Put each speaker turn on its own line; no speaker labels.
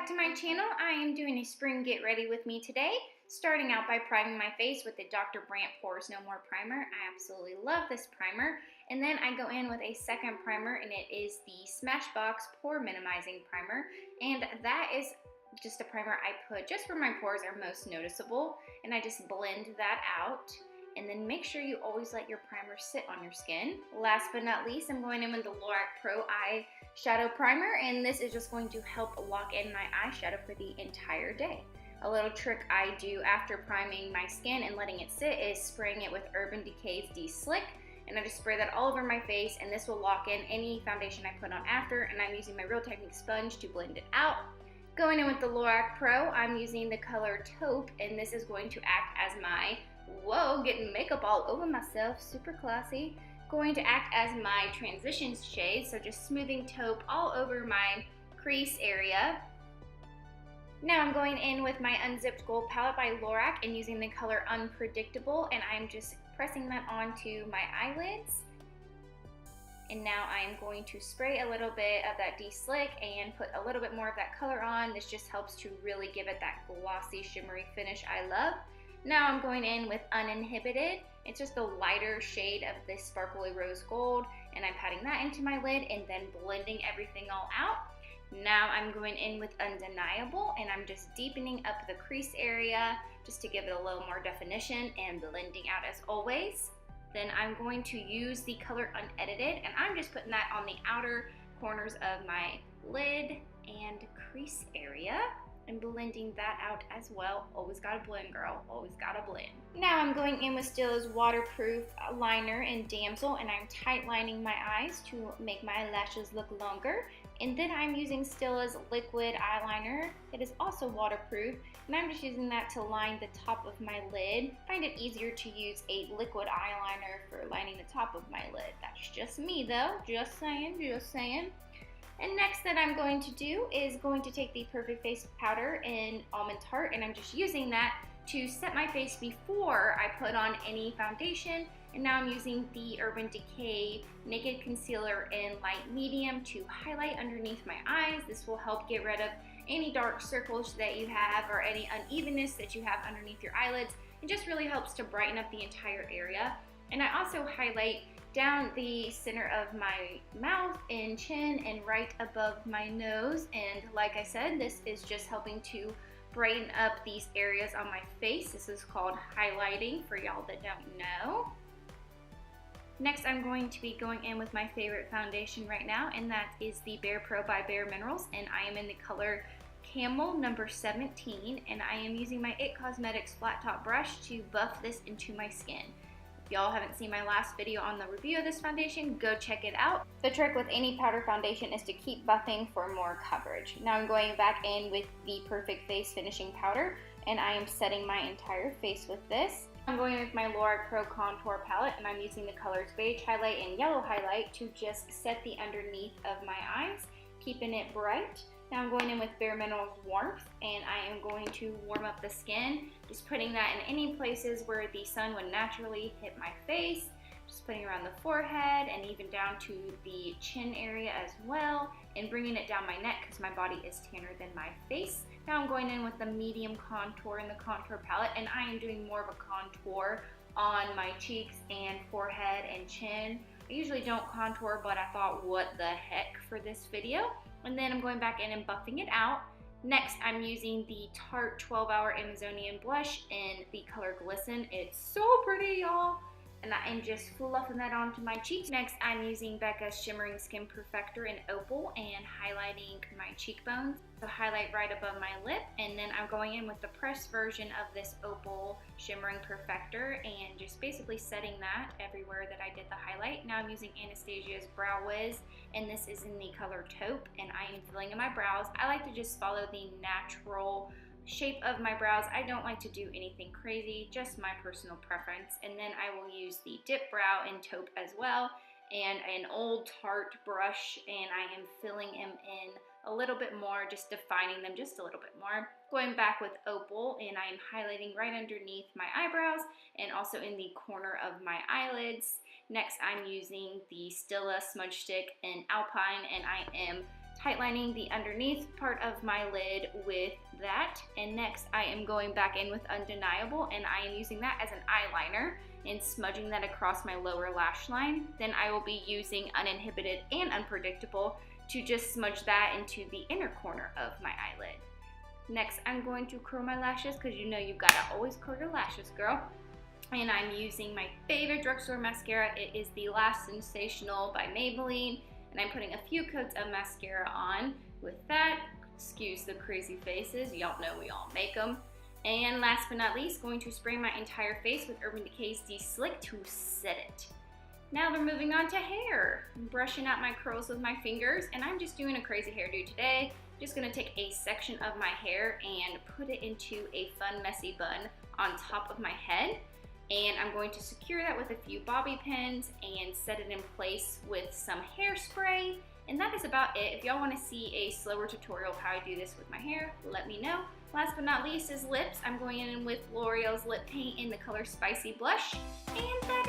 back to my channel. I am doing a spring get ready with me today, starting out by priming my face with the Dr. Brandt Pores No More primer. I absolutely love this primer. And then I go in with a second primer, and it is the Smashbox Pore Minimizing Primer. And that is just a primer I put just where my pores are most noticeable, and I just blend that out. And then make sure you always let your primer sit on your skin. Last but not least, I'm going in with the Lorac Pro Eyeshadow Primer, and this is just going to help lock in my eyeshadow for the entire day. A little trick I do after priming my skin and letting it sit is spraying it with Urban Decay's De-Slick, and I just spray that all over my face, and this will lock in any foundation I put on after, and I'm using my Real Technique sponge to blend it out. Going in with the Lorac Pro, I'm using the color Taupe, and this is going to act as my, whoa, getting makeup all over myself, super classy. Going to act as my transition shade, so just smoothing Taupe all over my crease area. Now I'm going in with my Unzipped Gold Palette by Lorac and using the color Unpredictable, and I'm just pressing that onto my eyelids. And now I'm going to spray a little bit of that De-Slick and put a little bit more of that color on. This just helps to really give it that glossy, shimmery finish I love. Now I'm going in with Uninhibited. It's just a lighter shade of this sparkly rose gold, and I'm patting that into my lid and then blending everything all out. Now I'm going in with Undeniable, and I'm just deepening up the crease area just to give it a little more definition and blending out as always. Then I'm going to use the color Unedited, and I'm just putting that on the outer corners of my lid and crease area and blending that out as well. Always gotta blend, girl, always gotta blend. Now I'm going in with Stilla's waterproof liner in Damsel, and I'm tight lining my eyes to make my lashes look longer. And then I'm using Stilla's liquid eyeliner. It is also waterproof, and I'm just using that to line the top of my lid. I find it easier to use a liquid eyeliner for lining the top of my lid. That's just me though, just saying, just saying. And next that I'm going to do is going to take the Perfect Face powder in Almond Tart, and I'm just using that to set my face before I put on any foundation. And now I'm using the Urban Decay Naked Concealer in Light Medium to highlight underneath my eyes. This will help get rid of any dark circles that you have or any unevenness that you have underneath your eyelids. It just really helps to brighten up the entire area. And I also highlight down the center of my mouth and chin and right above my nose. And like I said, this is just helping to brighten up these areas on my face. This is called highlighting for y'all that don't know. Next, I'm going to be going in with my favorite foundation right now, and that is the Bare Pro by Bare Minerals, and I am in the color Camel number 17, and I am using my IT Cosmetics flat top brush to buff this into my skin. If y'all haven't seen my last video on the review of this foundation, go check it out. The trick with any powder foundation is to keep buffing for more coverage. Now I'm going back in with the Perfect Face finishing powder, and I am setting my entire face with this. I'm going with my Lorac Pro Contour Palette, and I'm using the colors Beige Highlight and Yellow Highlight to just set the underneath of my eyes, keeping it bright. Now I'm going in with Bare Minerals Warmth, and I am going to warm up the skin, just putting that in any places where the sun would naturally hit my face, just putting around the forehead and even down to the chin area as well, and bringing it down my neck because my body is tanner than my face. Now I'm going in with the medium contour in the contour palette, and I am doing more of a contour on my cheeks and forehead and chin. I usually don't contour, but I thought, what the heck, for this video. And then I'm going back in and buffing it out. Next, I'm using the Tarte 12 Hour Amazonian Blush in the color Glisten. It's so pretty, y'all. And I am just fluffing that onto my cheeks. Next, I'm using Becca's Shimmering Skin Perfector in Opal and highlighting my cheekbones. So highlight right above my lip, and then I'm going in with the pressed version of this Opal Shimmering Perfector and just basically setting that everywhere that I did the highlight. Now I'm using Anastasia's Brow Wiz, and this is in the color Taupe, and I am filling in my brows. I like to just follow the natural shape of my brows. I don't like to do anything crazy, just my personal preference. And then I will use the Dip Brow in Taupe as well, and an old Tarte brush, and I am filling them in a little bit more, just defining them just a little bit more. Going back with Opal, and I am highlighting right underneath my eyebrows and also in the corner of my eyelids. Next, I'm using the Stila Smudge Stick in Alpine, and I am highlighting the underneath part of my lid with that. And next I am going back in with Undeniable, and I am using that as an eyeliner and smudging that across my lower lash line. Then I will be using Uninhibited and Unpredictable to just smudge that into the inner corner of my eyelid. Next, I'm going to curl my lashes, because you know you gotta always curl your lashes, girl. And I'm using my favorite drugstore mascara. It is the Last Sensational by Maybelline, and I'm putting a few coats of mascara on with that. Excuse the crazy faces, y'all know we all make them. And last but not least, going to spray my entire face with Urban Decay's De-Slick to set it. Now we're moving on to hair. I'm brushing out my curls with my fingers, and I'm just doing a crazy hairdo today. Just gonna take a section of my hair and put it into a fun messy bun on top of my head. And I'm going to secure that with a few bobby pins and set it in place with some hairspray. And that is about it. If y'all want to see a slower tutorial of how I do this with my hair, let me know. Last but not least is lips. I'm going in with L'Oreal's lip paint in the color Spicy Blush. And that